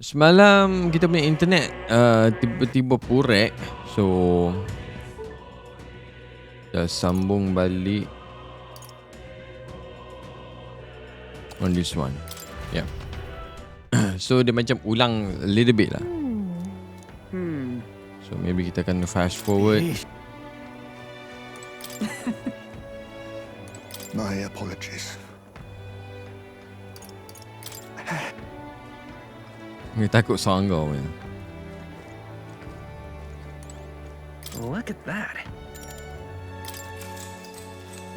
Semalam kita punya internet tiba-tiba purek. So dah sambung balik on this one. Yeah. So dia macam ulang a little bit lah. So maybe kita akan fast forward. My apologies. Dia takut sanggar punya. Look at that.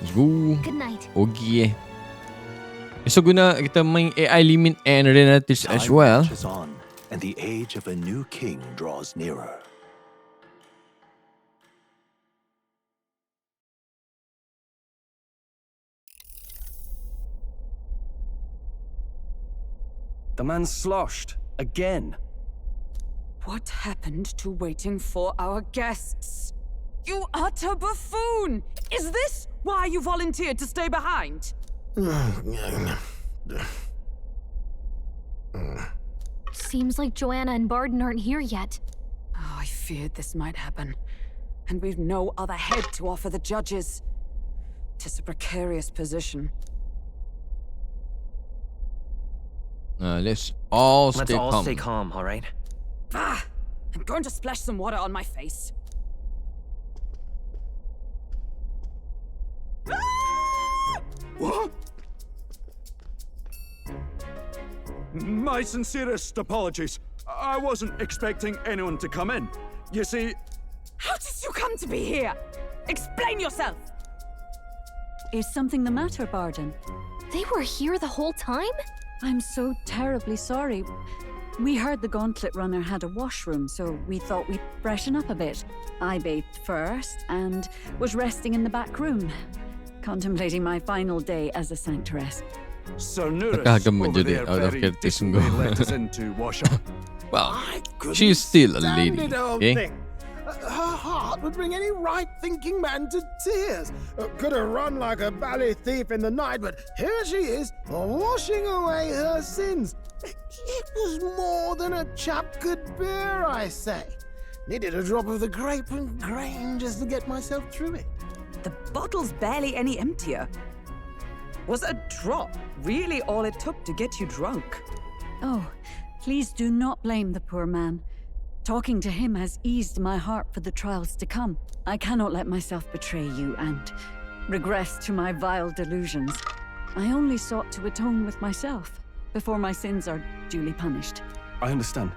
Let's go. Good night. Okay. So guna kita main AI limit and ReFantazio as well. Time marches on, and the age of a new king draws nearer. The man's sloshed. Again. What happened to waiting for our guests? You utter buffoon! Is this why you volunteered to stay behind? Seems like Joanna and Barden aren't here yet. Oh, I feared this might happen. And we've no other head to offer the judges. 'Tis a precarious position. Let's all Let's stay all calm. stay calm, all right? Ah! I'm going to splash some water on my face. What? My sincerest apologies. I wasn't expecting anyone to come in. You see, How did you come to be here? Explain yourself! Is something the matter, Barden? They were here the whole time? I'm so terribly sorry. We heard the gauntlet runner had a washroom, so we thought we'd freshen up a bit. I bathed first and was resting in the back room, contemplating my final day as a sanctoress. Sir Nuris Agak over menjadi there out of very character decently sungguh. let us in to wash up. Well, I couldn't she's still a stand lady. it, old Okay? thing. Her heart would bring any right-thinking man to tears. Could have run like a bally thief in the night, but here she is, washing away her sins. It was more than a chap could bear, I say. Needed a drop of the grape and grain just to get myself through it. The bottle's barely any emptier. Was a drop really all it took to get you drunk? Oh, please do not blame the poor man. Talking to him has eased my heart for the trials to come. I cannot let myself betray you and regress to my vile delusions. I only sought to atone with myself before my sins are duly punished. I understand.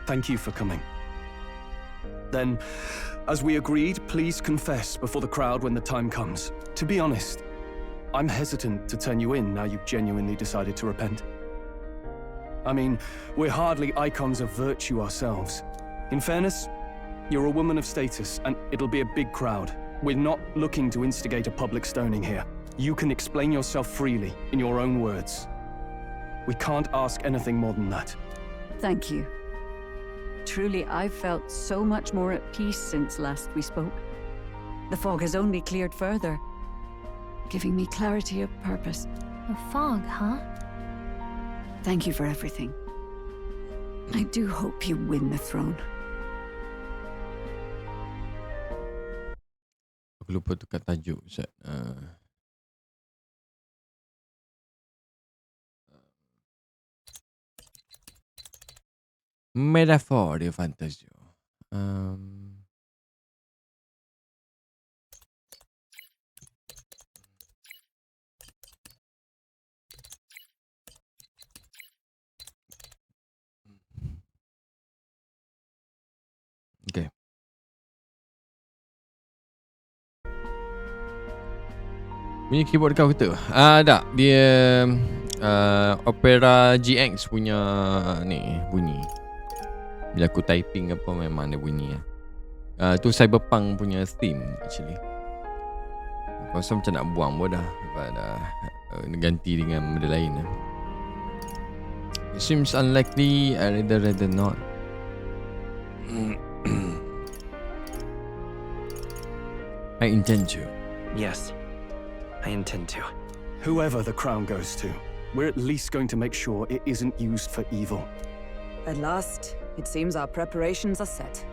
Thank you for coming. Then, as we agreed, please confess before the crowd when the time comes. To be honest, I'm hesitant to turn you in now you've genuinely decided to repent. I mean, we're hardly icons of virtue ourselves. In fairness, you're a woman of status, and it'll be a big crowd. We're not looking to instigate a public stoning here. You can explain yourself freely, in your own words. We can't ask anything more than that. Thank you. Truly, I've felt so much more at peace since last we spoke. The fog has only cleared further, giving me clarity of purpose. A fog, huh? Thank you for everything. I do hope you win the throne. Aku lupa tukar tajuk. Ustaz. Metaphor dia Fantasio. Okay. Bunyi keyboard kau kata? Tak. Dia Opera GX punya ni bunyi. Bila aku typing apa memang dia bunyi. Tu Cyberpunk punya theme actually. Aku rasa macam nak buang pun dah. Ganti dengan benda lain. It seems unlikely. I rather not. I intend to. Yes, I intend to. Whoever the crown goes to, we're at least going to make sure it isn't used for evil. At last, it seems our preparations are set.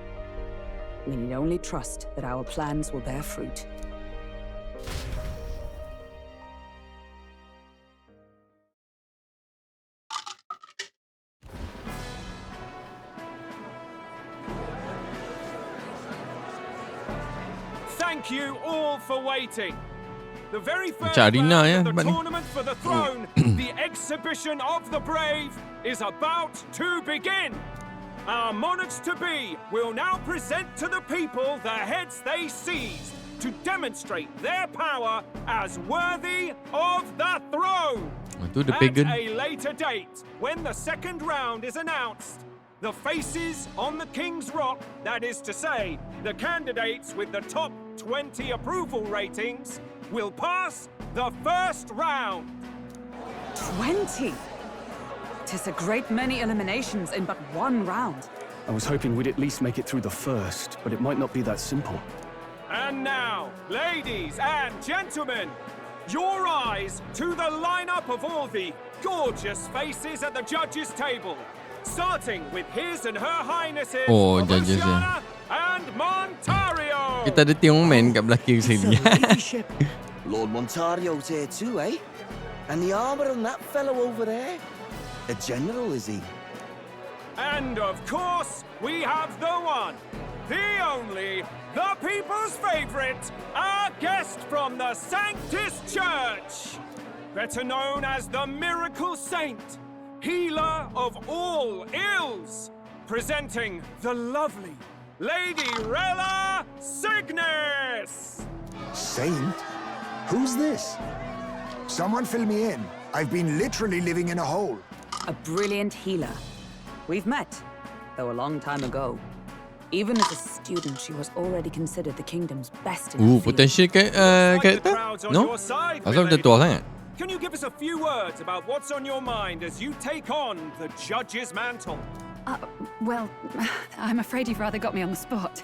We need only trust that our plans will bear fruit. Thank you all for waiting. The very first Macam arena round ya of the tempat ni. tournament for the throne, the exhibition of the brave, is about to begin. Our monarchs-to-be will now present to the people the heads they seized to demonstrate their power as worthy of the throne. Tu the At pagan. a later date, when the second round is announced, the faces on the King's Rock, that is to say, the candidates with the top 20 approval ratings, will pass the first round. 20! 'Tis a great many eliminations in but one round. I was hoping we'd at least make it through the first, but it might not be that simple. And now, ladies and gentlemen, your eyes to the lineup of all the gorgeous faces at the judges' table, starting with His and Her Highnesses Oh, of judges, Oceania and Montario. Kita ada tengok man kat belakang sini. Lord Montario's here too, eh? And the armor on that fellow over there? A general, is he? And of course, we have the one, the only, the people's favorite, our guest from the Sanctus Church, better known as the Miracle Saint, healer of all ills, presenting the lovely Lady Rella Cygnus. Saint? Who's this? Someone fill me in. I've been literally living in a hole. A brilliant healer. We've met, though a long time ago. Even as a student, she was already considered the kingdom's best in her field. Potential character? No? Asal dia tua sangat? Can you give us a few words about what's on your mind as you take on the judge's mantle? Well, I'm afraid you've rather got me on the spot.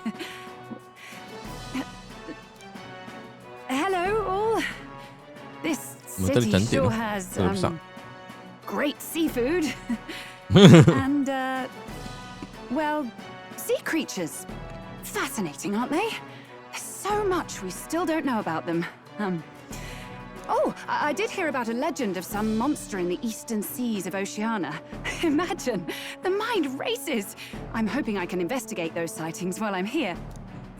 Hello, all. This Motor city cantik sure tu. has Motor besar. great seafood. And, well, sea creatures. Fascinating, aren't they? There's so much we still don't know about them. I did hear about a legend of some monster in the eastern seas of Oceania. Imagine, the mind races. I'm hoping I can investigate those sightings while I'm here.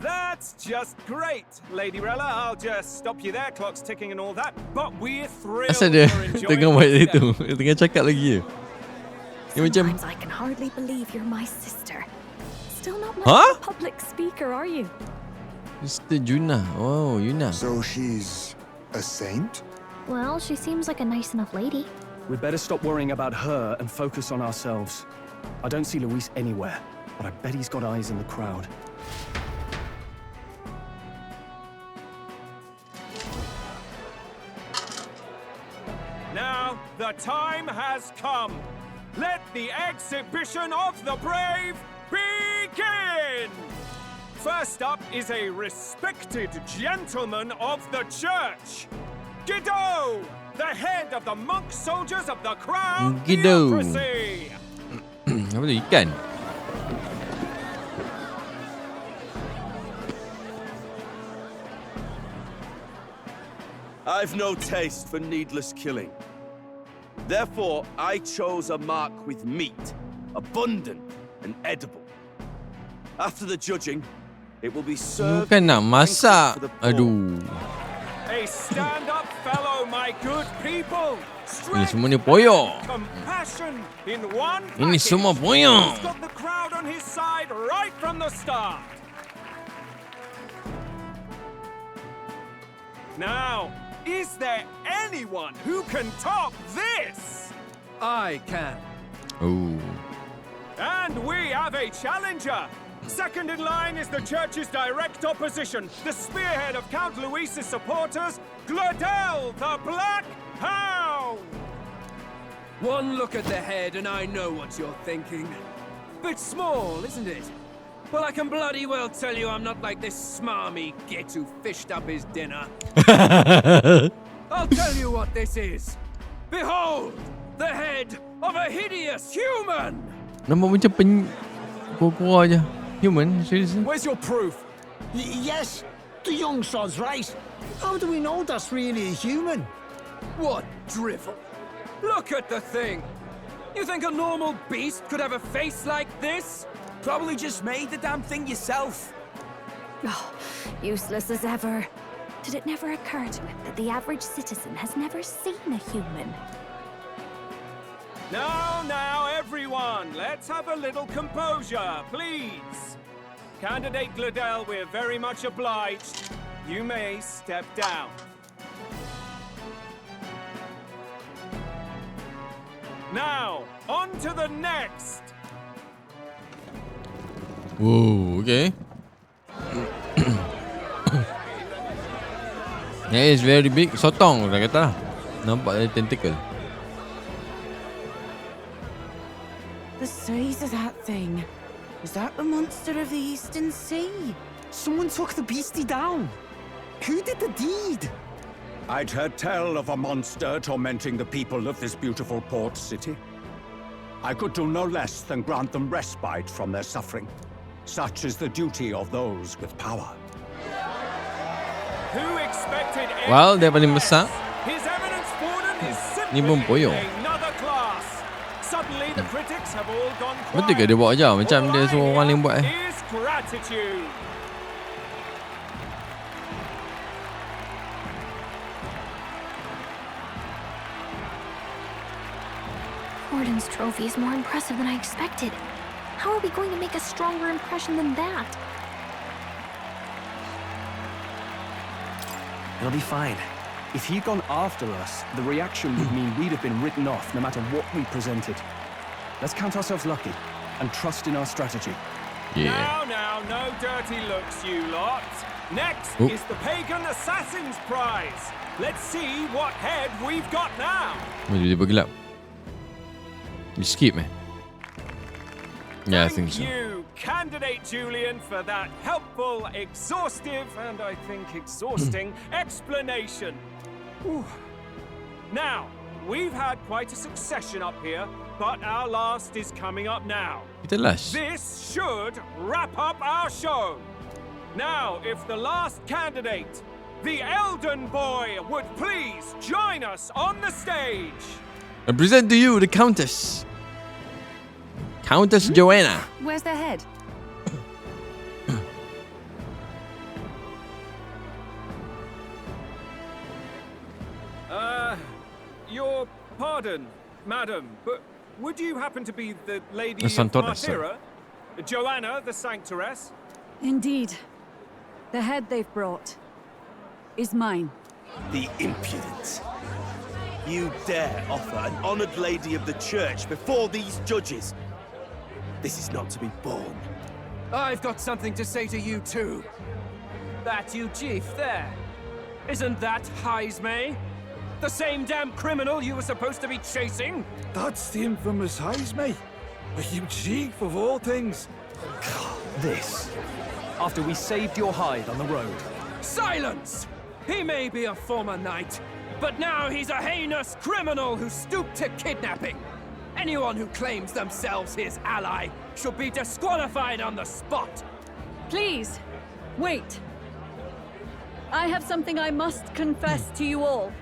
That's just great, Lady Rella. I'll just stop you there. Clock's ticking and all that. But we're thrilled Asal dia you're enjoying tengah buat this itu. Dia tengah cakap lagi je. Dia macam, Sometimes I can hardly believe you're my sister. Still not much Huh? of a public speaker, are you? Mr. Juna. Oh, Yuna. So she's a saint? Well, she seems like a nice enough lady. We'd better stop worrying about her and focus on ourselves. I don't see Luis anywhere, but I bet he's got eyes in the crowd. Now, the time has come. Let the exhibition of the brave begin! First up is a respected gentleman of the church. Guido, the head of the monk soldiers of the Crown Guido. Theocracy. Apa tu? Ikan? I've no taste for needless killing. Therefore, I chose a mark with meat, abundant and edible. After the judging, it will be served. Bukan nak masak. for the poor. Aduh. A stand-up fellow, my good people. Ini semua ni poyo. Compassion in one Ini package. semua poyo. He's got the crowd on his side right from the start. Now, is there anyone who can top this? I can. Oh. And we have a challenger. Second in line is the church's direct opposition, the spearhead of Count Luis's supporters, Gladel the Black Hound. One look at the head and I know what you're thinking. Bit small, isn't it? Well, I can bloody well tell you I'm not like this smarmy git who fished up his dinner. I'll tell you what this is. Behold, the head of a hideous human! Nampak macam kuah-kuah je. Human, seriously? Where's your proof? Yes, the young sod's right. How do we know that's really a human? What drivel? Look at the thing! You think a normal beast could have a face like this? Probably just made the damn thing yourself. Oh, useless as ever. Did it never occur to him that the average citizen has never seen a human? Now, everyone, let's have a little composure, please. Candidate Gladell, we're very much obliged. You may step down. Now, on to the next. Whoa, okay. That is very big. Sotong, dah kata. Nampak ada tentacle. The size of that thing. Is that the monster of the Eastern Sea? Someone took the beastie down. Who did the deed? I'd heard tell of a monster tormenting the people of this beautiful port city. I could do no less than grant them respite from their suffering. Such is the duty of those with power. Who expected Well, dia paling besar. His Eminence Borden is Ni simply pun poyo. another class. Suddenly the critics have all gone quiet. Betul ke dia buat ajar macam dia suruh orang lain buat Is gratitude. Borden's trophy is more impressive than I expected. How are we going to make a stronger impression than that? It'll be fine. If he'd gone after us, the reaction would mean we'd have been written off no matter what we presented. Let's count ourselves lucky and trust in our strategy. Yeah. Now, no dirty looks, you lot. Next Oh. is the Pagan Assassin's Prize. Let's see what head we've got now. Dia bergelap. You skip, man. Yeah, I think so. Thank you, Candidate Julian, for that helpful, exhaustive, and I think exhausting explanation. Whew. Now, we've had quite a succession up here, but our last is coming up now. Kita last. This should wrap up our show. Now, if the last candidate, the Elden Boy, would please join us on the stage. I present to you the Countess. Countess Joanna. Where's their head? Your pardon, madam, but would you happen to be the Lady The of Santoressa. Martira? Joanna, the Sanctoress? Indeed. The head they've brought is mine. The impudence. You dare offer an honored lady of the church before these judges? This is not to be borne. I've got something to say to you too. That you chief there. Isn't that Heismay? The same damn criminal you were supposed to be chasing? That's the infamous Heismay. A huge chief of all things. This. After we saved your hide on the road. Silence! He may be a former knight, but now he's a heinous criminal who stooped to kidnapping. Anyone who claims themselves his ally should be disqualified on the spot. Please, wait. I have something I must confess to you all.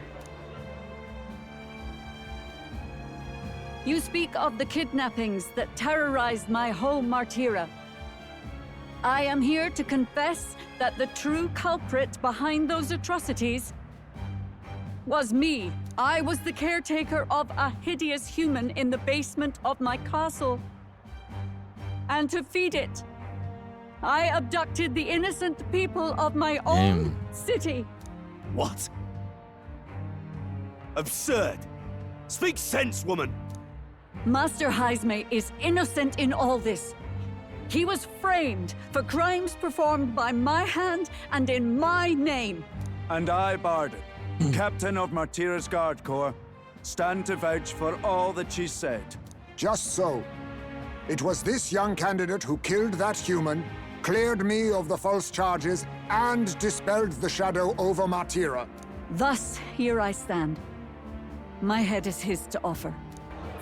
You speak of the kidnappings that terrorized my home, Martira. I am here to confess that the true culprit behind those atrocities was me. I was the caretaker of a hideous human in the basement of my castle. And to feed it, I abducted the innocent people of my own city. What? Absurd. Speak sense, woman. Master Heismay is innocent in all this. He was framed for crimes performed by my hand and in my name. And I, Barden, Captain of Martira's Guard Corps, stand to vouch for all that she said. Just so. It was this young candidate who killed that human, cleared me of the false charges, and dispelled the shadow over Martira. Thus, here I stand. My head is his to offer.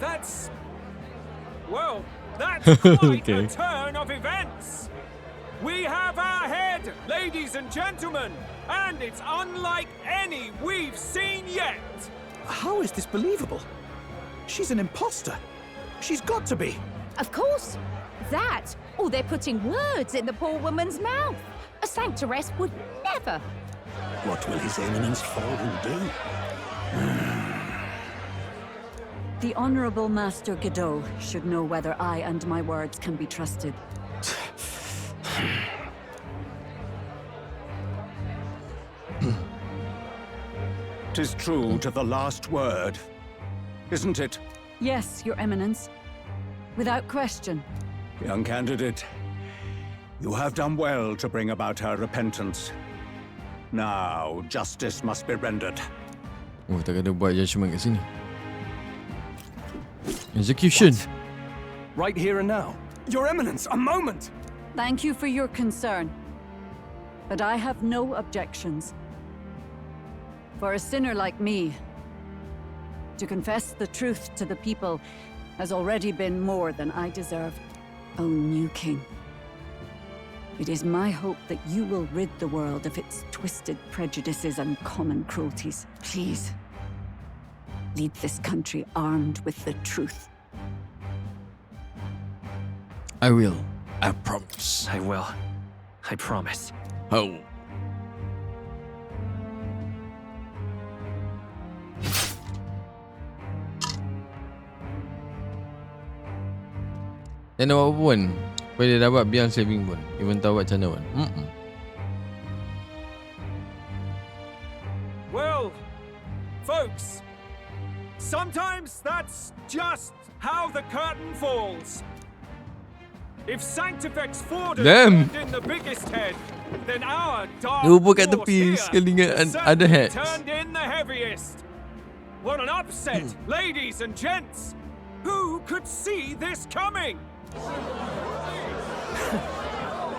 That's... well, That's quite Okay. a turn of events! We have our head, ladies and gentlemen, and it's unlike any we've seen yet! How is this believable? She's an imposter. She's got to be. Of course. That, or they're putting words in the poor woman's mouth. A sanctoress would never. What will His Eminence Forden do? The Honorable Master Godot should know whether I and my words can be trusted. 'Tis true to the last word, isn't it? Yes, Your Eminence. Without question. Young candidate, you have done well to bring about her repentance. Now, justice must be rendered. Oh, tak ada buat judgement kat sini. Execution. Right here and now. Your Eminence, a moment! Thank you for your concern. But I have no objections. For a sinner like me, to confess the truth to the people has already been more than I deserve. O new king, it is my hope that you will rid the world of its twisted prejudices and common cruelties. Please, lead this country armed with the truth. I will. I promise. I will. I promise. Oh. Tak nak buat apa pun. Kalau dia dapat biar saving pun. Even tahu buat macam mana pun. Well, folks, sometimes that's just how the curtain falls. If Sanctifex Forden turned in the biggest head, then our dark Lupa kat force tepi here sekali dengan certainly other heads. turned in the heaviest. What an upset, ladies and gents! Who could see this coming?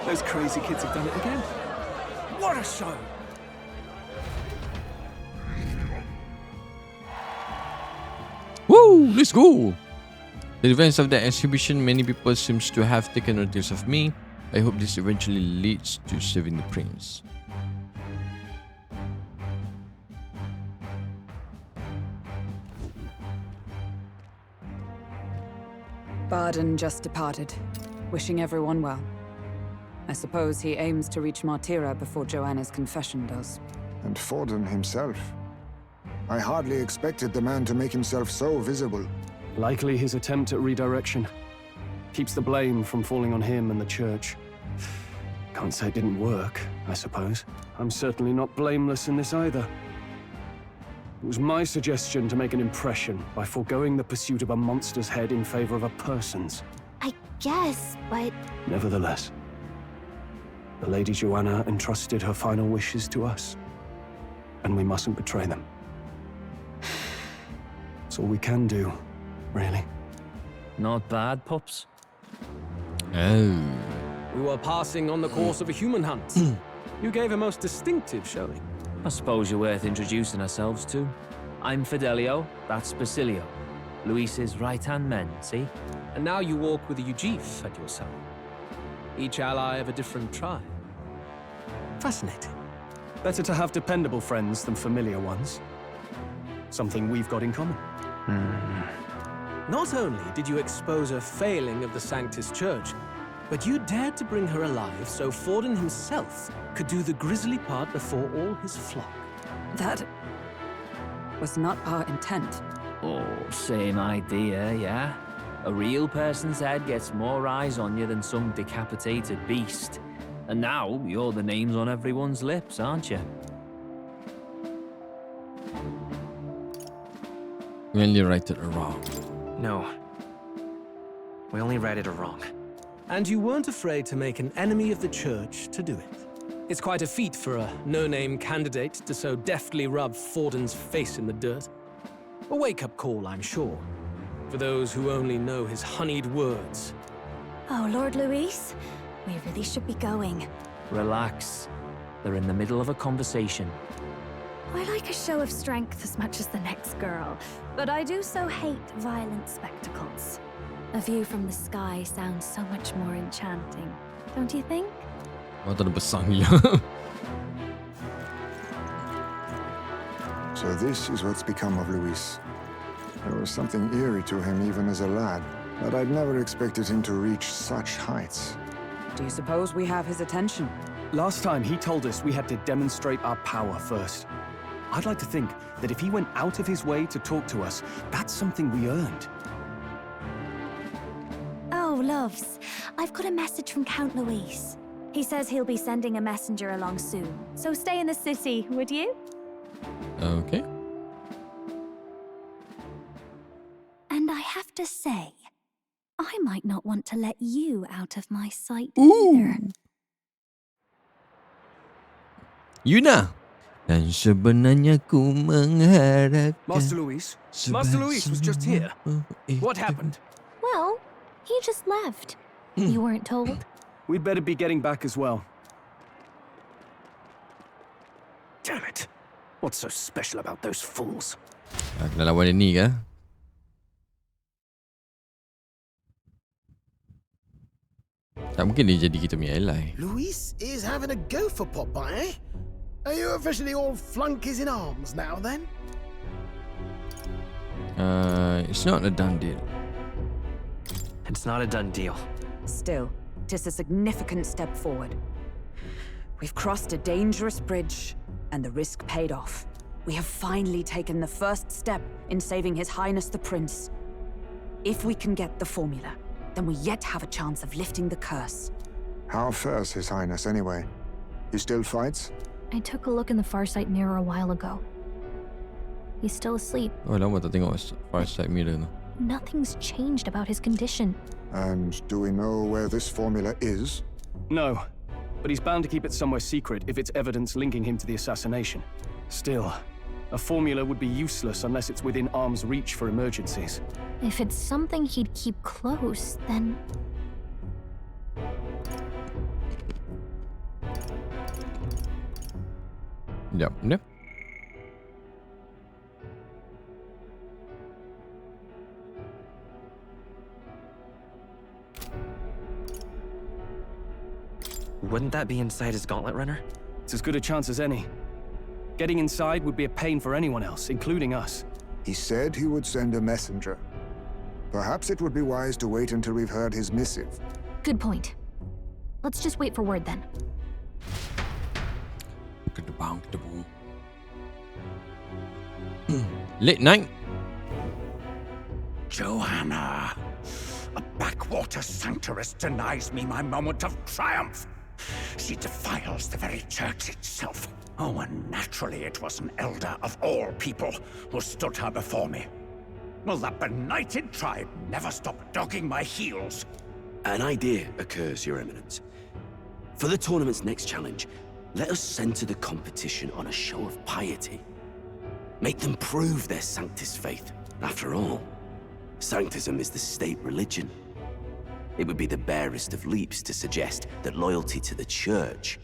Those crazy kids have done it again. What a show! Woo! Let's go! The events of the exhibition, many people seems to have taken notice of me. I hope this eventually leads to saving the prince. Barden just departed, wishing everyone well. I suppose he aims to reach Martira before Joanna's confession does. And Forden himself. I hardly expected the man to make himself so visible. Likely his attempt at redirection. Keeps the blame from falling on him and the church. Can't say it didn't work, I suppose. I'm certainly not blameless in this either. It was my suggestion to make an impression by foregoing the pursuit of a monster's head in favor of a person's. I guess, but... Nevertheless, the Lady Joanna entrusted her final wishes to us, and we mustn't betray them. It's all we can do, really. Not bad, pups. Oh. We were passing on the course of a human hunt. You gave a most distinctive showing. I suppose you're worth introducing ourselves to. I'm Fidelio, that's Basilio. Luis's right-hand men, see? And now you walk with a Ujif at your side. Each ally of a different tribe. Fascinating. Better to have dependable friends than familiar ones. Something we've got in common. Not only did you expose a failing of the Sanctus Church, but you dared to bring her alive so Forden himself could do the grisly part before all his flock. That was not our intent. Oh, same idea, yeah? A real person's head gets more eyes on you than some decapitated beast. And now, you're the names on everyone's lips, aren't you? We only righted a wrong. No. We only righted a wrong. And you weren't afraid to make an enemy of the church to do it. It's quite a feat for a no-name candidate to so deftly rub Forden's face in the dirt. A wake-up call, I'm sure, for those who only know his honeyed words. Oh, Lord Luis, we really should be going. Relax. They're in the middle of a conversation. I like a show of strength as much as the next girl, but I do so hate violent spectacles. A view from the sky sounds so much more enchanting, don't you think? Mata dia besar gila. So this is what's become of Luis. There was something eerie to him even as a lad, but I'd never expected him to reach such heights. Do you suppose we have his attention? Last time he told us we had to demonstrate our power first. I'd like to think that if he went out of his way to talk to us, that's something we earned. Oh, loves. I've got a message from Count Luis. He says he'll be sending a messenger along soon. So stay in the city, would you? Okay. And I have to say, I might not want to let you out of my sight Ooh. either. Yuna. Dan sebenarnya ku mengharapkan. Master Luis was just here. What happened? Well, he just left. You weren't told? We'd better be getting back as well. Damn it. What's so special about those fools? Kena lawan dia ni ke? Tak mungkin dia jadi kita punya ally. Luis is having a go for Popeye, eh? Are you officially all flunkies in arms now, then? It's not a done deal. It's not a done deal. Still, it is a significant step forward. We've crossed a dangerous bridge, and the risk paid off. We have finally taken the first step in saving His Highness the Prince. If we can get the formula, then we yet have a chance of lifting the curse. How fares His Highness anyway? He still fights? I took a look in the Farsight mirror a while ago. He's still asleep. Oh, lama tak tengok Farsight mirror tu. Nothing's changed about his condition. And do we know where this formula is? No, but he's bound to keep it somewhere secret if it's evidence linking him to the assassination. Still, a formula would be useless unless it's within arm's reach for emergencies. If it's something he'd keep close, then... Yep, yep. Wouldn't that be inside his gauntlet runner? It's as good a chance as any. Getting inside would be a pain for anyone else, including us. He said he would send a messenger. Perhaps it would be wise to wait until we've heard his missive. Good point. Let's just wait for word then. Late night. Johanna, a backwater sanctuarist denies me my moment of triumph. She defiles the very church itself. Oh, and naturally it was an elder of all people who stood her before me. Will that benighted tribe never stop dogging my heels? An idea occurs, Your Eminence. For the tournament's next challenge, let us center the competition on a show of piety. Make them prove their Sanctus faith. After all, Sanctism is the state religion. It would be the barest of leaps to suggest that loyalty to the church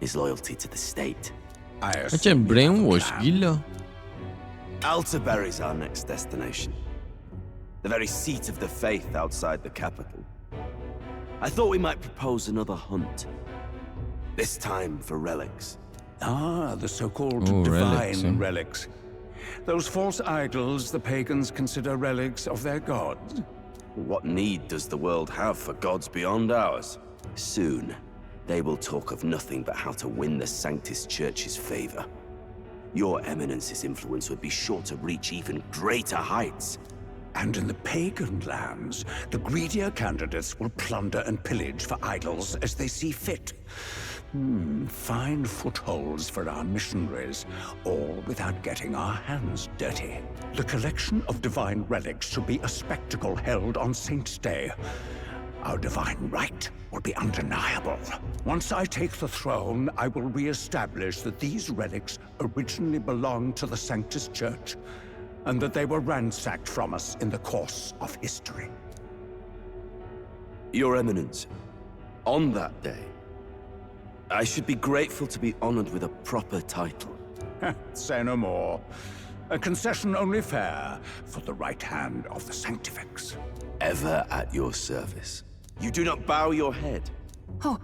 is loyalty to the state. Macam brainwash gila. Altaberry's our next destination. The very seat of the faith outside the capital. I thought we might propose another hunt. This time for relics. Ah, the so-called relics, divine relics. Those false idols the pagans consider relics of their gods. What need does the world have for gods beyond ours? Soon, they will talk of nothing but how to win the Sanctus Church's favor. Your Eminence's influence would be sure to reach even greater heights. And in the pagan lands, the greedier candidates will plunder and pillage for idols as they see fit. Fine footholds for our missionaries, all without getting our hands dirty. The collection of divine relics should be a spectacle held on Saint's Day. Our divine right will be undeniable. Once I take the throne, I will re-establish that these relics originally belonged to the Sanctus Church, and that they were ransacked from us in the course of history. Your Eminence, on that day, I should be grateful to be honored with a proper title. Say no more. A concession only fair for the right hand of the Sanctifex. Ever at your service. You do not bow your head. Oh,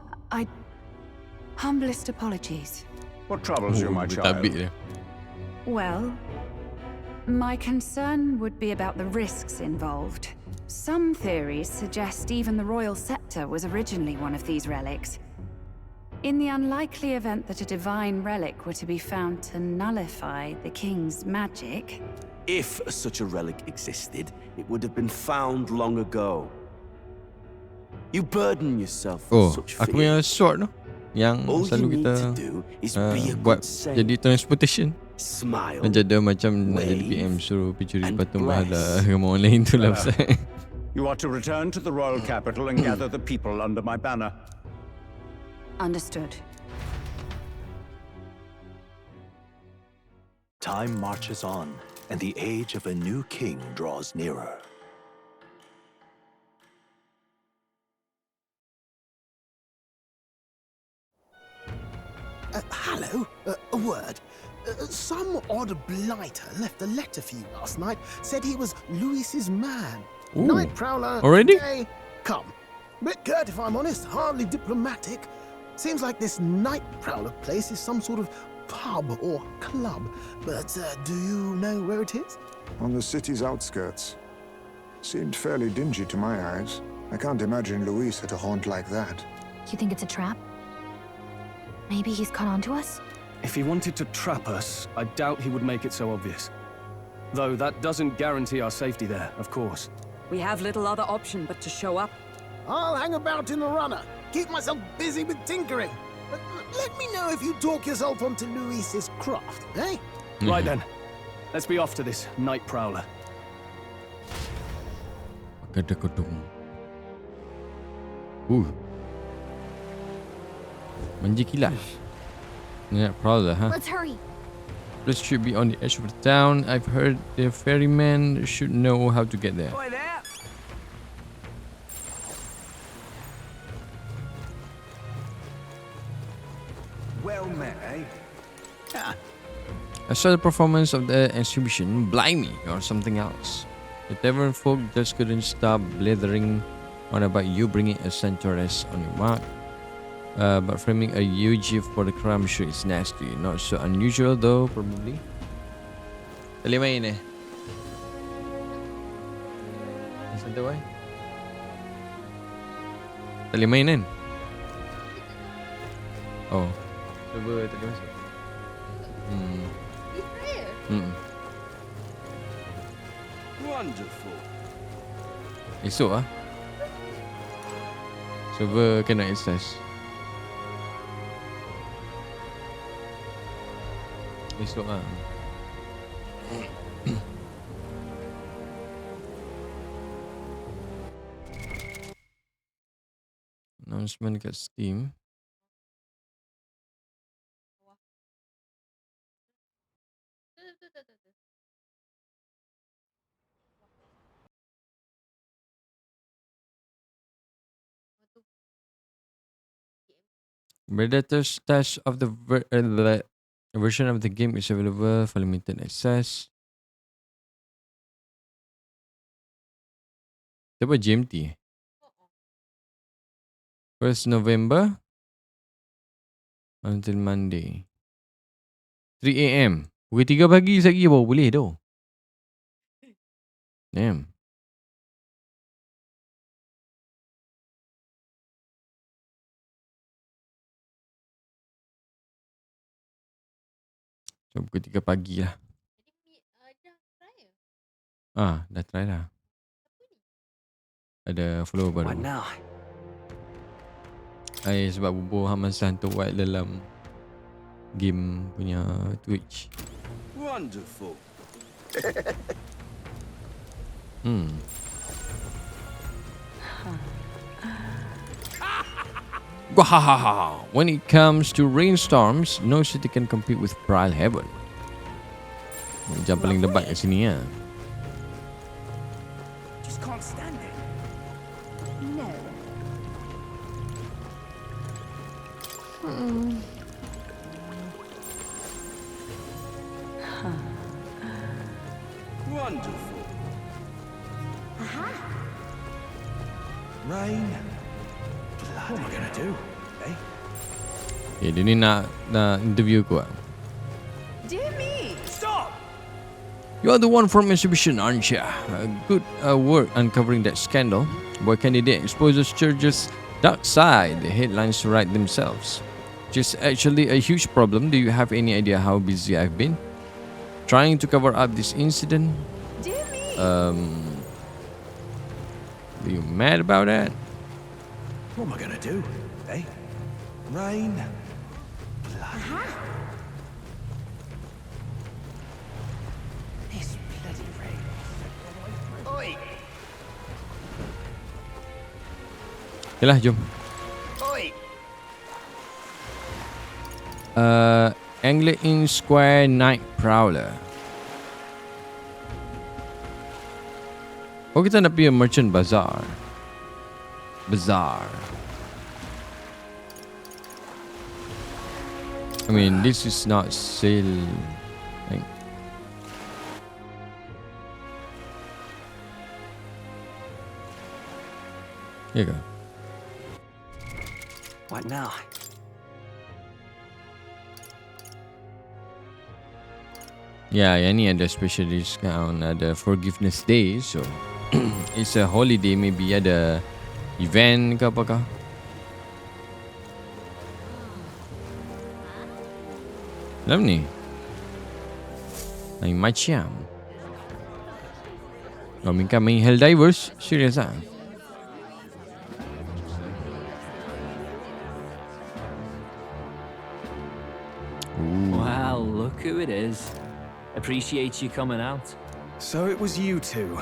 humblest apologies. What troubles you, my child? Well, my concern would be about the risks involved. Some theories suggest even the royal scepter was originally one of these relics. In the unlikely event that a divine relic were to be found to nullify the king's magic... If such a relic existed, it would have been found long ago. You burden yourself with such fear. Aku punya sword tu yang All selalu you kita need to do is be a buat good saint. jadi transportation. Smile, macam dia macam nak jadi PM suruh pergi curi patung bahala dengan orang lain tu lah pasal. You are to return to the royal capital and gather the people under my banner. Understood. Time marches on, and the age of a new king draws nearer. Hello, a word. Some odd blighter left a letter for you last night. Said he was Louis's man. Ooh, Night prowler. already? Today, come. Bit curt, if I'm honest. Hardly diplomatic. Seems like this night prowler place is some sort of pub or club. But do you know where it is? On the city's outskirts. Seemed fairly dingy to my eyes. I can't imagine Luis at a haunt like that. You think it's a trap? Maybe he's caught on to us? If he wanted to trap us, I doubt he would make it so obvious. Though that doesn't guarantee our safety there, of course. We have little other option but to show up. I'll hang about in the runner. Keep myself busy with tinkering. But let me know if you talk yourself onto Luis's craft, eh? Right then. Let's be off to this night prowler. Manji kilat. Night prowler, huh? Let's hurry. This should be on the edge of the town. I've heard the ferryman should know how to get there. Boy there. Well met, eh? I saw the performance of the exhibition, blimey, or something else. The tavern folk just couldn't stop blithering on about you bringing a centaurus on your mark. But framing a eulogy for the crime sure is nasty. Not so unusual though, probably. Boleh main eh? Center boy? Tak boleh main kan? Oh. Cuba tak boleh masuk. Wonderful. Esok lah. Server kena access. Esok lah. Announcement kat Steam. Predator stash of the version of the game is available for limited access. Siapa GMT? 1st November until Monday 3 AM. Pukul 3 pagi lagi baru boleh tu. Damn. So pukul 3 pagi lah. Dah try dah. Ada follow baru. What now? Sebab bubuh Hamasan tu buat dalam game punya Twitch. Wonderful. When it comes to rainstorms, no city can compete with Prial Heaven. Jam paling lebat kat sini lah. Just can't stand it. No. What am I gonna do? Eh? Okay, dia ni nak interview aku. Dear me! Stop! You are the one from exhibition, aren't you? Good work uncovering that scandal. Boy candidate exposes church's dark side. The headlines write themselves. Just actually a huge problem. Do you have any idea how busy I've been? Trying to cover up this incident? Dear me! Are you mad about that? What am I gonna do? Eh? Rain? This bloody rain. Oi! Yalah, jom. Oi! Anglican Square Night Prowler. Oh, kita nak pergi Merchant Bazaar. I mean, this is not sale thing. Here you go. What now? Ya, yang ni ada special discount, ada Forgiveness Day, so it's a holiday, maybe ada event ke apakah. Dalam ni lain macam. Kau minta main Helldivers? Serius ah? Well, look who it is. Appreciate you coming out. So it was you two.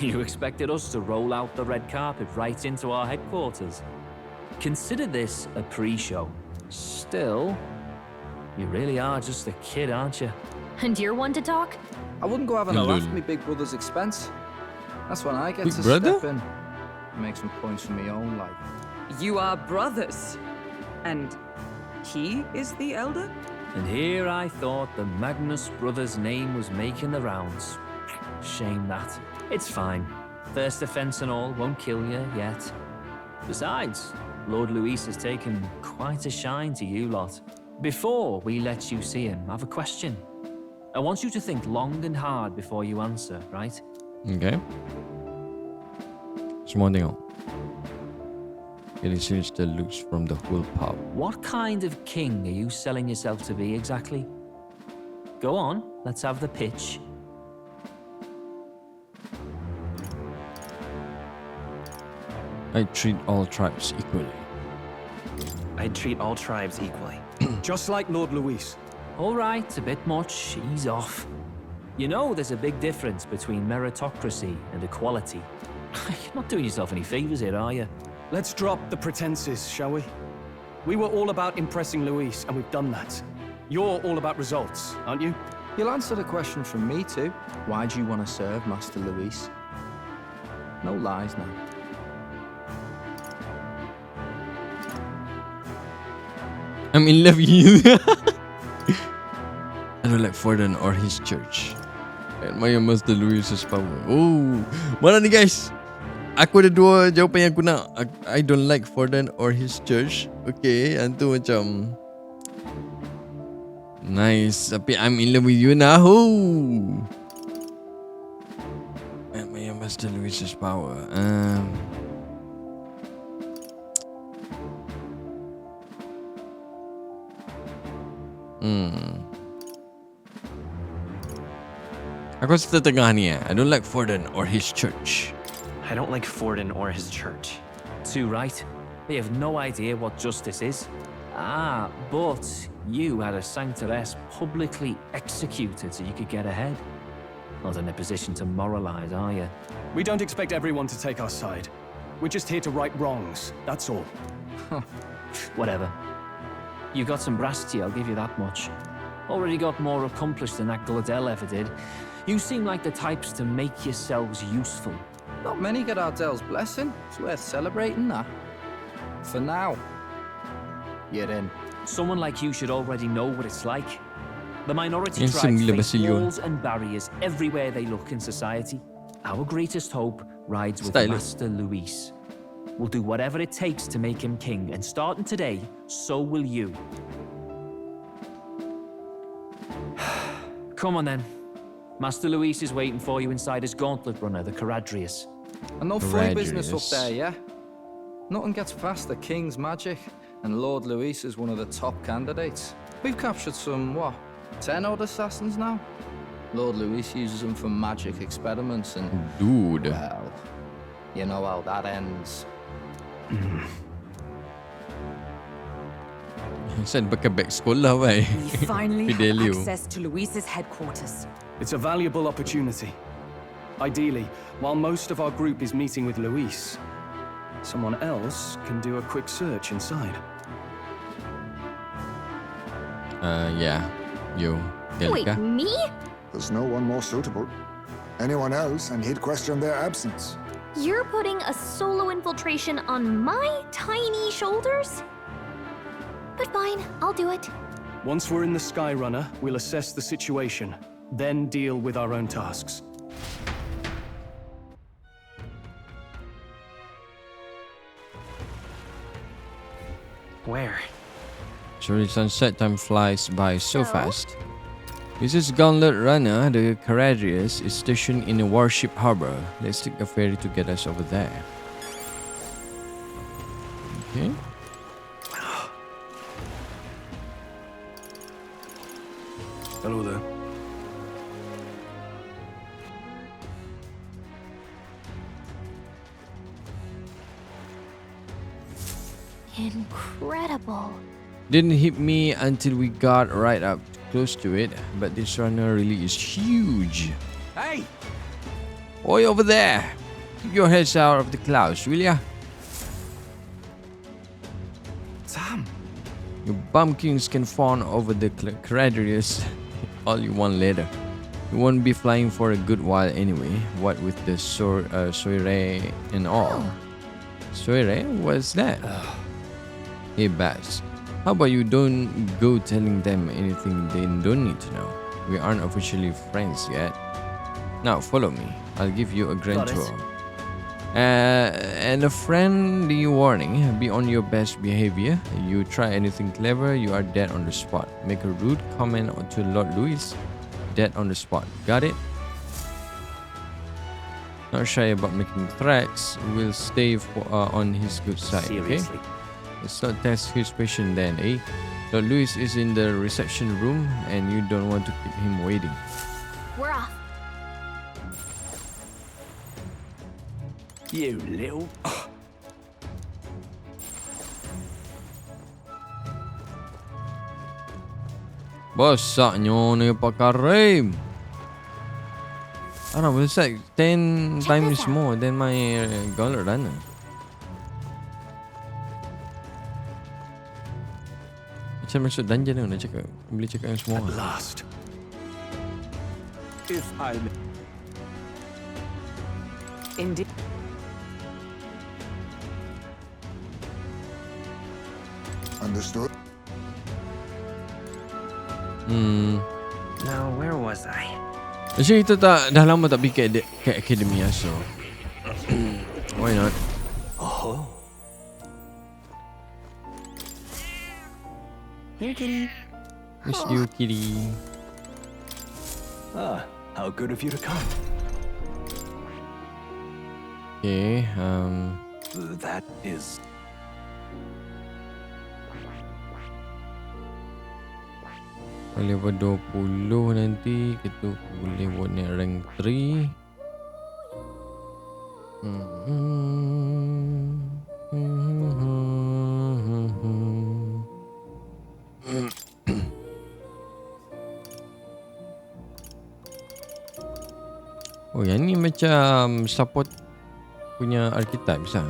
You expected us to roll out the red carpet right into our headquarters. Consider this a pre-show. Still, you really are just a kid, aren't you? And you're one to talk? I wouldn't go having a laugh at me big brother's expense. That's when I get Big to brother? step in. Make some points for my own life. You are brothers. And he is the elder? And here I thought the Magnus brothers' name was making the rounds. Shame that. It's fine. First offense and all won't kill you yet. Besides, Lord Luis has taken quite a shine to you lot. Before we let you see him, I have a question. I want you to think long and hard before you answer, right? Okay. Semua tengok. Illustrates the looks from the whole pub. What kind of king are you selling yourself to be exactly? Go on, let's have the pitch. I treat all tribes equally. I'd treat all tribes equally. Just like Lord Luis. All right, a bit much. Ease off. You know there's a big difference between meritocracy and equality. You're not doing yourself any favors here, are you? Let's drop the pretenses, shall we? We were all about impressing Luis, and we've done that. You're all about results, aren't you? You'll answer the question from me too. Why do you want to serve Master Luis? No lies now. I'm in love with you. I don't like Forden or his church. I admire Master Luis's power. Oh, mana ni guys? Aku ada dua jawapan yang aku nak. I don't like Forden or his church. Okay, yang tu macam nice. Tapi I'm in love with you now. I admire Master Luis's power. Aku rasa tengah ni I don't like Forden or his church. I don't like Forden or his church. Too right. They have no idea what justice is. Ah, but you had a sanctoress publicly executed so you could get ahead. Not in a position to moralize, are you? We don't expect everyone to take our side. We're just here to right wrongs, that's all. Whatever. You got some brass to you, I'll give you that much. Already got more accomplished than that Gladell ever did. You seem like the types to make yourselves useful. Not many get Ardell's blessing. It's worth celebrating that. For now, you're in. Someone like you should already know what it's like. The minority Yang tribes sembilan face Basilio. walls and barriers everywhere they look in society. Our greatest hope rides with Style. Master Luis. We'll do whatever it takes to make him king, and starting today, so will you. Come on then. Master Luis is waiting for you inside his gauntlet runner, the Caradrius. And no funny business up there, yeah? Nothing gets past the king's magic, and Lord Luis is one of the top candidates. We've captured some, 10 odd assassins now? Lord Luis uses them for magic experiments and... Dude. Well, you know how that ends. Saan berkebek sekolah, weh? We finally have Fidelio. access to Luis's headquarters. It's a valuable opportunity. Ideally, while most of our group is meeting with Luis, someone else can do a quick search inside. Yeah. You. Wait, Delica. me? There's no one more suitable. Anyone else, and he'd question their absence. You're putting a solo infiltration on my tiny shoulders? But fine, I'll do it. Once we're in the Skyrunner, we'll assess the situation, then deal with our own tasks. Where? Surely sunset time flies by so fast. This is Gauntlet Runner, the Caradrius, is stationed in a warship harbor. Let's take a ferry to get us over there. Okay. Hello there. Incredible. Didn't hit me until we got right up close to it, but this runner really is huge. Hey! Oi, over there! Keep your heads out of the clouds, will ya? Sam! You bumpkins can fawn over the Caradrius all you want later. You won't be flying for a good while anyway, what with the soiree and all. Soiree? What's that? Hey Bats, how about you don't go telling them anything they don't need to know? We aren't officially friends yet. Now follow me, I'll give you a grand tour. And a friendly warning, be on your best behavior. You try anything clever, you are dead on the spot. Make a rude comment to Lord Luis, dead on the spot. Got it? Not shy about making threats, we'll stay on his good side, Seriously? okay? Let's not test his patience then, eh? Lord Luis is in the reception room and you don't want to keep him waiting. We're off. You little... Basaknya ni Pak Karim. I don't know, it's like 10 times more than my Gauntlet Runner. Macam masuk dungeon tu nak cakap. Boleh cakap yang semua. At last. If I... Indeed. Understood? Now, where was I? Macam kita dah lama tak pergi kat Academy so why not? Oh. Here, kitty. Miss you, kitty. Ah, how good of you to come. Okay, That is... level 20 nanti kita boleh buat naik rank 3. Oh, yang ni macam support punya archetype sah.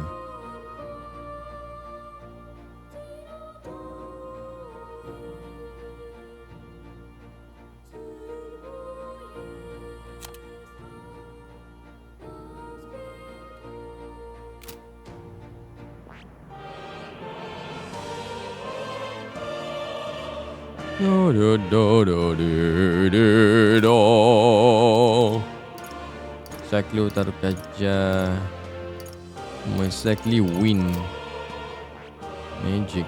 Saklu taruh gajah. Most likely wind. Magic.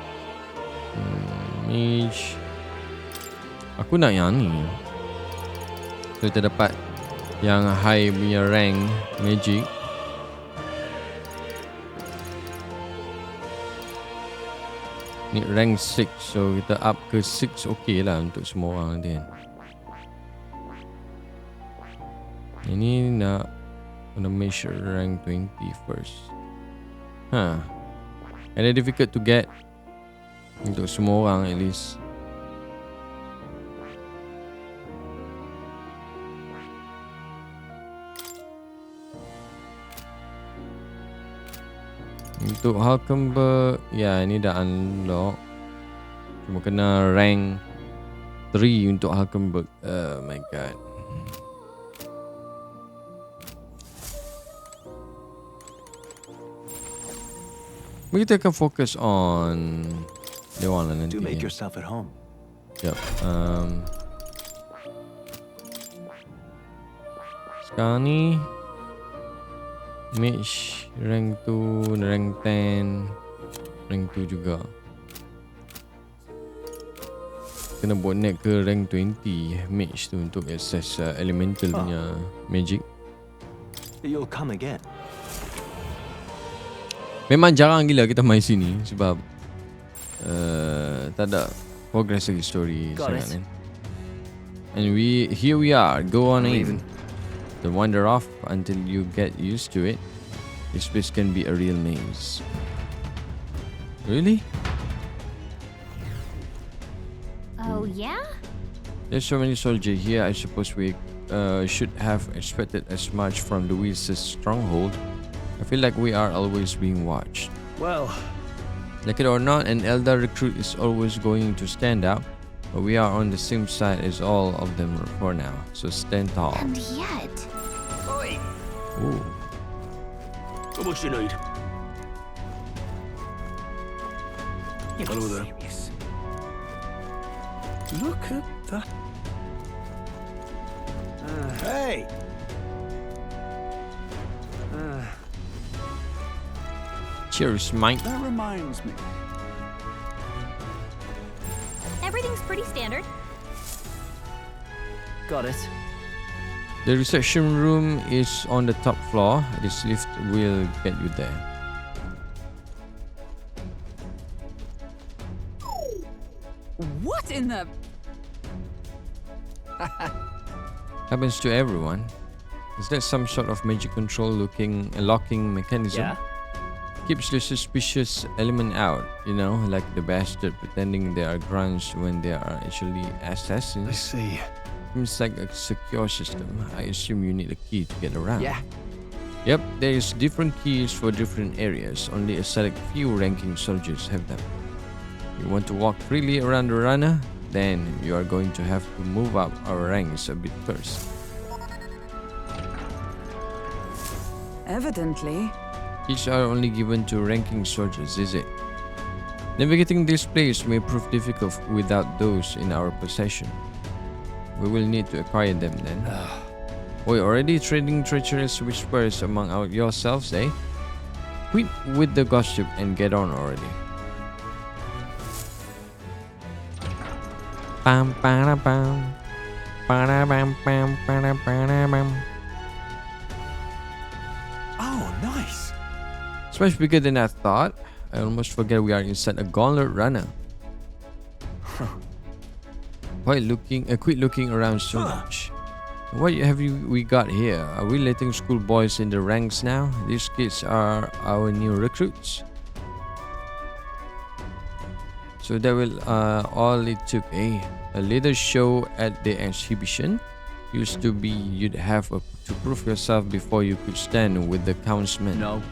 Mage. Aku nak yang ni. So kita dapat yang high punya rank magic. Ni rank 6. So kita up ke 6 okey lah untuk semua orang nanti kan. Ini nak gonna measure rank 20 first. And they're difficult to get untuk semua orang at least. Untuk Hulkenberg, ya ini dah unlock. Cuma kena rank 3 untuk Hulkenberg. Oh my god. Kita akan fokus on dia orang lah nanti. Do make yourself at home. Yep. Sekarang ni Mage rank 2, rank 10, rank 2 juga. Kena buat naik ke rank 20 Mage tu untuk access elemental punya magic. You'll come again. Memang jarang gila kita main sini sebab tak ada progress lagi story sangat kan. And here we are, go on in. Don't wander off until you get used to it. This place can be a real maze. Really? Oh yeah? There's so many soldiers here. I suppose we should have expected as much from Louise's stronghold. I feel like we are always being watched. Well, like it or not, an elder recruit is always going to stand out, but we are on the same side as all of them for now. So stand tall. And yet... Oi! Ooh. How much you need? Hello there. Look at that. Hey! Cheers, Mike. That reminds me. Everything's pretty standard. Got it. The reception room is on the top floor. This lift will get you there. What in the... Happens to everyone. Is that some sort of magic control locking mechanism? Yeah. Keeps the suspicious element out, you know, like the bastard pretending they are grunts when they are actually assassins. I see. Seems like a secure system. I assume you need a key to get around. Yeah. Yep, there is different keys for different areas. Only a select few ranking soldiers have them. You want to walk freely around the runner? Then you are going to have to move up our ranks a bit first. Evidently. Keys are only given to ranking soldiers, is it? Navigating this place may prove difficult without those in our possession. We will need to acquire them then. We're already trading treacherous whispers among yourselves, eh? Quit with the gossip and get on already. Bam bam bam bam bam bam bam bam. Oh, nice. It's much bigger than I thought. I almost forget we are inside a gauntlet runner. Quit looking around so much. What have we got here? Are we letting schoolboys in the ranks now? These kids are our new recruits. So that will all it took, eh? A little show at the exhibition. Used to be you'd have to prove yourself before you could stand with the councilman. No.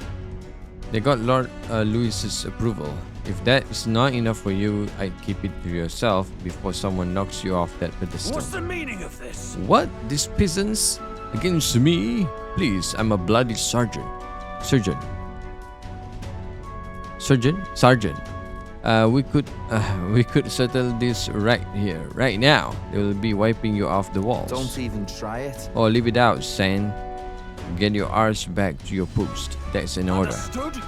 They got Lord Louis's approval. If that is not enough for you, I'd keep it to yourself before someone knocks you off that pedestal. What's the meaning of this? What? These peasants? Against me? Please, I'm a bloody sergeant. Sergeant. We could settle this right here, right now. They will be wiping you off the walls. Don't even try it. Or leave it out, San. Get your arse back to your post. That's an order. Understood?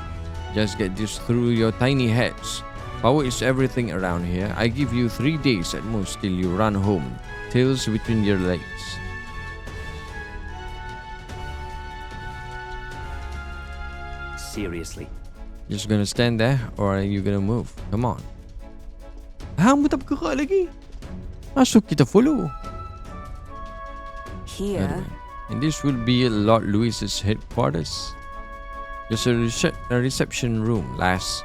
Just get this through your tiny heads. Power is everything around here. I give you 3 days at most till you run home. Tails between your legs. Seriously. Just gonna stand there or are you gonna move? Come on. Mo tak bergerak lagi. Masuk kita follow. Here. And this will be Lord Louis's headquarters. Just a reception room, lass.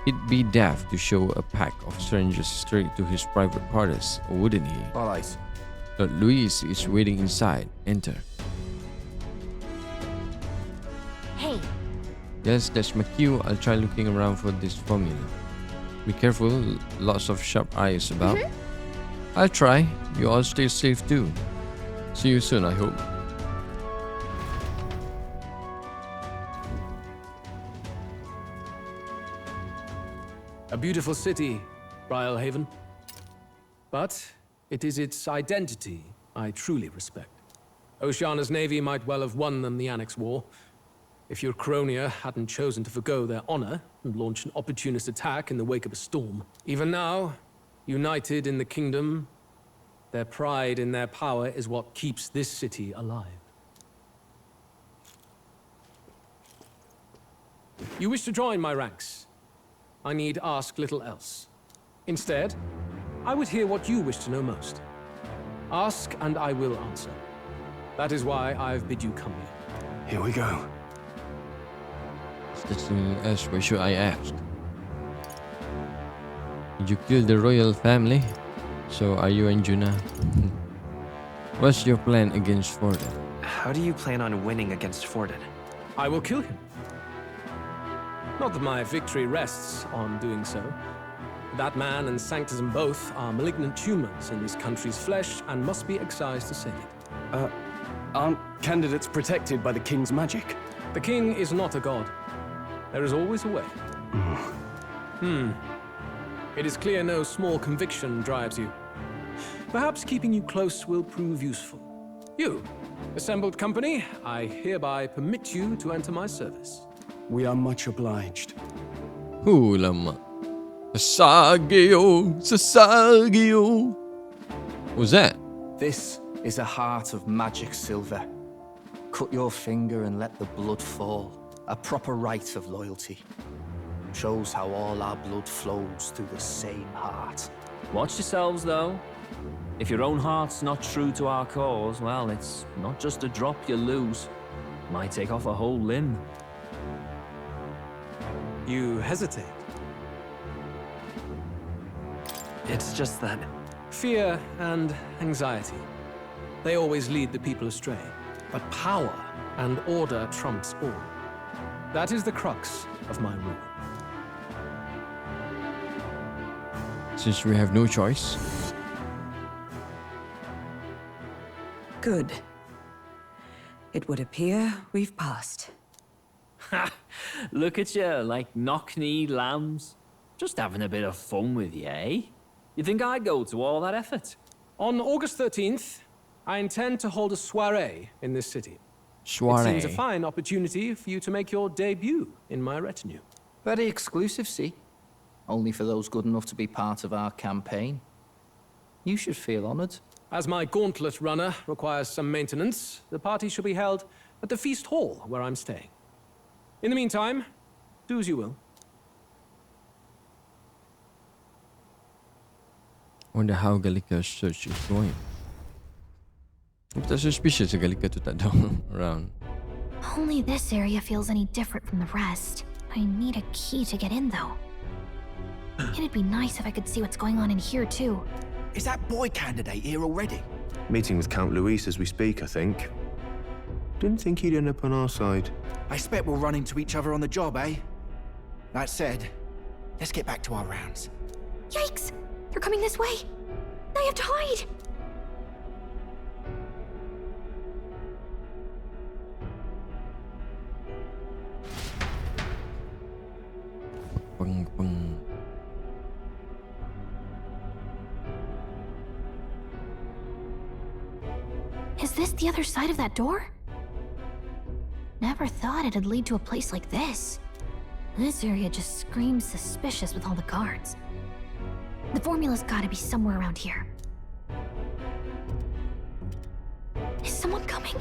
He'd be daft to show a pack of strangers straight to his private quarters, wouldn't he? All right. Lord Louis is waiting inside. Enter. Hey. Yes, that's my cue. I'll try looking around for this formula. Be careful, lots of sharp eyes about. I'll try. You all stay safe too. See you soon, I hope. A beautiful city, Brialhaven. But it is its identity I truly respect. Oceana's navy might well have won them the Annex War, if your Cronia hadn't chosen to forgo their honor and launch an opportunist attack in the wake of a storm. Even now, united in the kingdom, their pride in their power is what keeps this city alive. You wish to join my ranks. I need ask little else. Instead, I would hear what you wish to know most. Ask and I will answer. That is why I've bid you come here. Here we go. As why should I ask? You killed the royal family, so are you Anjuna? What's your plan against Forden? How do you plan on winning against Forden? I will kill him. Not that my victory rests on doing so. That man and Sanctism both are malignant tumors in this country's flesh and must be excised to save it. Aren't candidates protected by the king's magic? The king is not a god. There is always a way. It is clear no small conviction drives you. Perhaps keeping you close will prove useful. You, assembled company, I hereby permit you to enter my service. We are much obliged. Lama. Sasageo. What was that? This is a heart of magic silver. Cut your finger and let the blood fall. A proper rite of loyalty. Shows how all our blood flows through the same heart. Watch yourselves, though. If your own heart's not true to our cause, well, it's not just a drop you lose. Might take off a whole limb. You hesitate. It's just that... Fear and anxiety. They always lead the people astray. But power and order trumps all. That is the crux of my rule. Since we have no choice. Good. It would appear we've passed. Ha! Look at you, like knock-kneed lambs. Just having a bit of fun with you, eh? You think I'd go to all that effort? On August 13th, I intend to hold a soiree in this city. Soiree. It seems a fine opportunity for you to make your debut in my retinue. Very exclusive, see? Only for those good enough to be part of our campaign. You should feel honored. As my gauntlet runner requires some maintenance, the party shall be held at the feast hall where I'm staying. In the meantime, do as you will. Wonder how Gallica's search is going. I'm not suspicious that Gallica to that down around. Only this area feels any different from the rest. I need a key to get in, though. It'd be nice if I could see what's going on in here, too. Is that boy candidate here already? Meeting with Count Luis as we speak, I think. Didn't think he'd end up on our side. I expect we'll run into each other on the job, eh? That said, let's get back to our rounds. Yikes! They're coming this way! I have to hide! Bang, bang. Is this the other side of that door? Never thought it'd lead to a place like this. This area just screams suspicious with all the guards. The formula's gotta be somewhere around here. Is someone coming?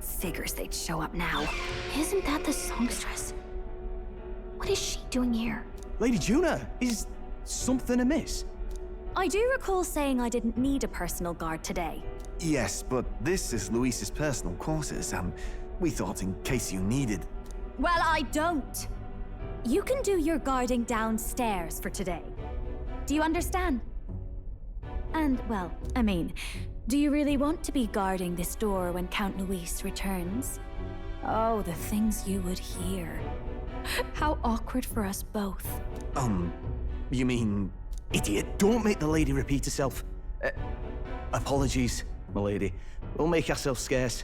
Figures they'd show up now. Isn't that the songstress? What is she doing here? Lady Juna, is something amiss? I do recall saying I didn't need a personal guard today. Yes, but this is Luis's personal quarters, and we thought in case you needed... Well, I don't. You can do your guarding downstairs for today. Do you understand? And, well, I mean, do you really want to be guarding this door when Count Luis returns? Oh, the things you would hear. How awkward for us both. You mean... Idiot, don't make the lady repeat herself. Apologies, my lady. We'll make ourselves scarce.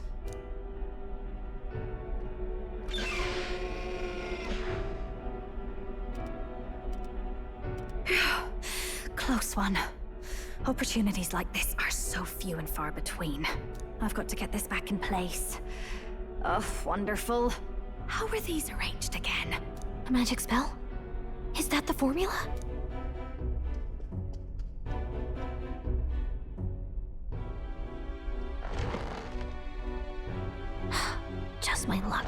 Close one. Opportunities like this are so few and far between. I've got to get this back in place. Oh, wonderful. How were these arranged again? A magic spell? Is that the formula? Just my luck.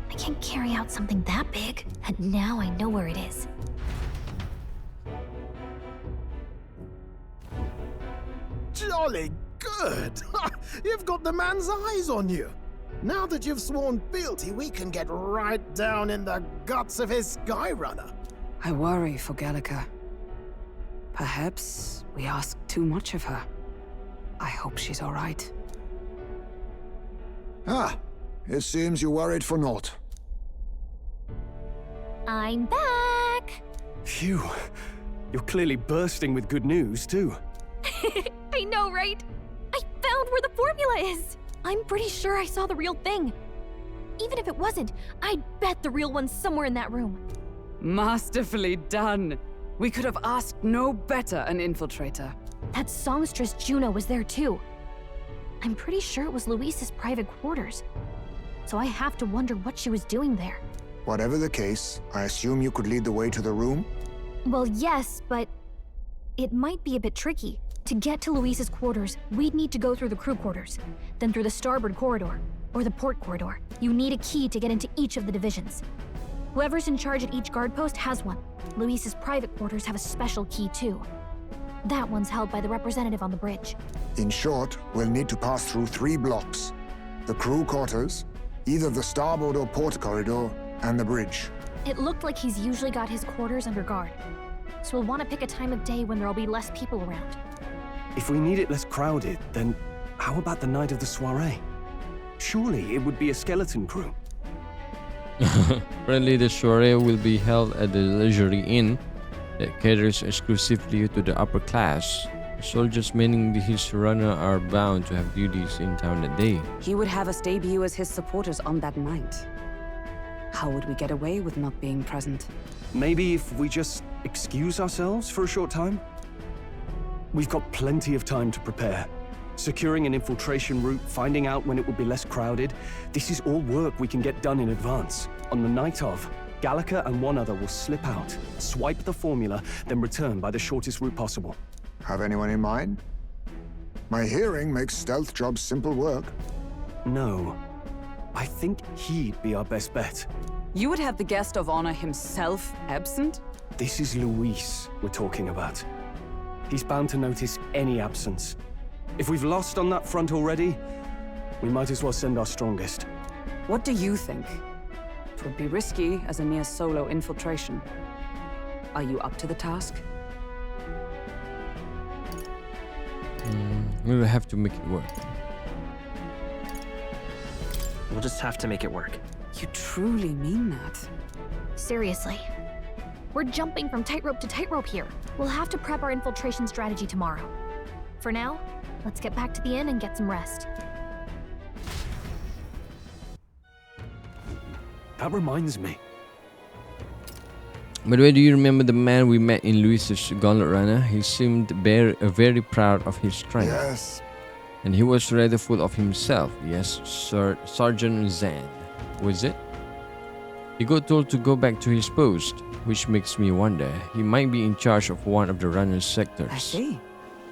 I can't carry out something that big, and now I know where it is. Jolly good! You've got the man's eyes on you. Now that you've sworn fealty, we can get right down in the guts of his Skyrunner. I worry for Gallica. Perhaps we ask too much of her. I hope she's all right. Ah, it seems you worried for naught. I'm back! Phew. You're clearly bursting with good news, too. I know, right? I found where the formula is! I'm pretty sure I saw the real thing. Even if it wasn't, I'd bet the real one's somewhere in that room. Masterfully done. We could have asked no better an infiltrator. That songstress Juno was there too. I'm pretty sure it was Luis's private quarters. So I have to wonder what she was doing there. Whatever the case, I assume you could lead the way to the room? Well, yes, but it might be a bit tricky. To get to Luis's quarters, we'd need to go through the crew quarters, then through the starboard corridor, or the port corridor. You need a key to get into each of the divisions. Whoever's in charge at each guard post has one. Luis's private quarters have a special key too. That one's held by the representative on the bridge. In short, we'll need to pass through 3 blocks. The crew quarters, either the starboard or port corridor, and the bridge. It looked like he's usually got his quarters under guard. So we'll want to pick a time of day when there'll be less people around. If we need it less crowded, then how about the night of the soiree? Surely it would be a skeleton crew. Apparently the soiree will be held at the Luxury Inn that caters exclusively to the upper class. Soldiers manning his runner are bound to have duties in town that day. He would have us debut as his supporters on that night. How would we get away with not being present? Maybe if we just excuse ourselves for a short time? We've got plenty of time to prepare. Securing an infiltration route, finding out when it will be less crowded. This is all work we can get done in advance. On the night of, Gallica and one other will slip out, swipe the formula, then return by the shortest route possible. Have anyone in mind? My hearing makes stealth jobs simple work. No. I think he'd be our best bet. You would have the guest of honor himself absent? This is Luis we're talking about. He's bound to notice any absence. If we've lost on that front already, we might as well send our strongest. What do you think? It would be risky as a mere solo infiltration. Are you up to the task? We'll have to make it work. We'll just have to make it work. You truly mean that? Seriously. We're jumping from tightrope to tightrope here. We'll have to prep our infiltration strategy tomorrow. For now, let's get back to the inn and get some rest. That reminds me. By the way, do you remember the man we met in Luis's gauntlet runner? He seemed very proud of his strength. Yes. And he was rather full of himself. Yes, Sir Sergeant Zan. Was it? He got told to go back to his post, which makes me wonder. He might be in charge of one of the runner's sectors. I see.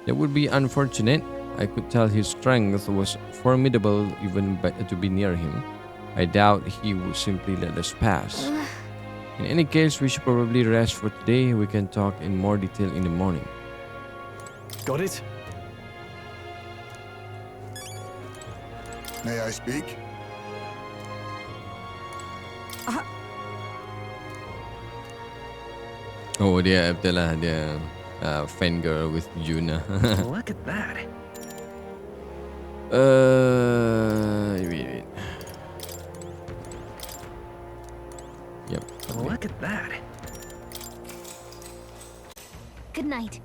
That would be unfortunate. I could tell his strength was formidable even to be near him. I doubt he would simply let us pass. In any case, we should probably rest for today. We can talk in more detail in the morning. Got it? May I speak? Oh, dia betul lah, dia fangirl with Yuna. Look at that. Wait. Yep. Okay. Look at that. Good night.